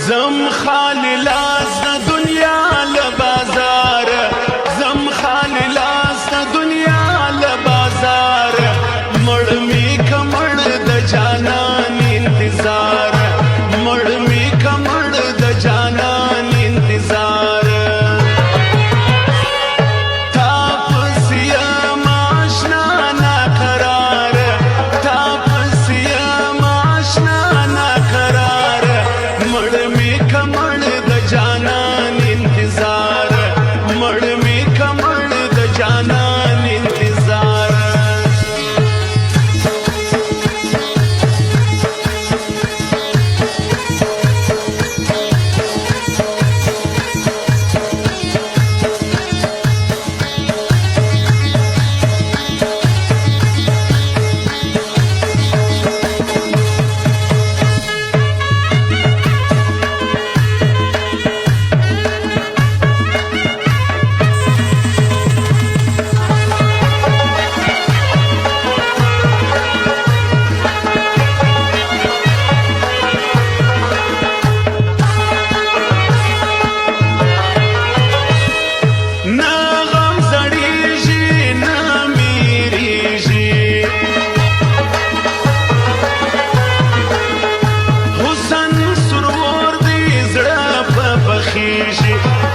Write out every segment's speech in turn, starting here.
زم خالی لاس د دنیا له بازار زم خالی لاس د دنیا له بازار مړ می کمړ د جانان انتظار مړ می کمړ د جانان انتظار تا پسیا ماشنا نا قرار تا پسیا ماشنا نا قرار مړ می کمړ د جانان انتظار مړ می کمړ د جانان انتظار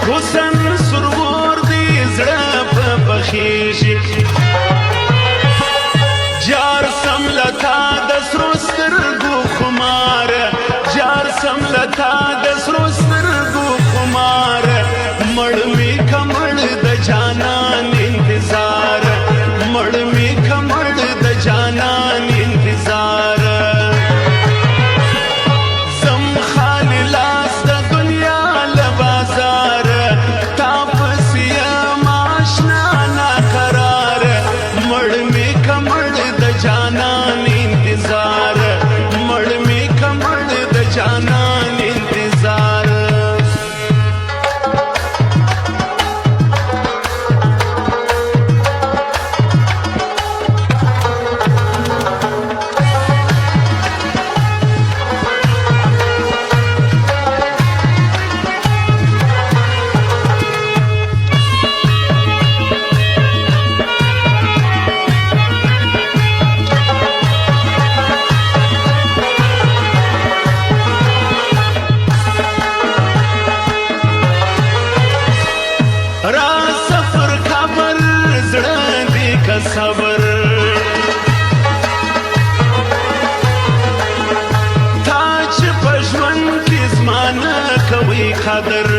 حسن سرور دی زړه په بخیږي جار سملتا د سرو سترګو خمار جار سملتا د سرو سترګو خمار مړ می کمړ د جانان انتظار مړ می کمړ د جانان انتظار جانان انتظار مړ می کمړ د جانان انتظار را سفر خبر زړه دې کا صبر تا چې په ژوند کې زمانه کوي قدر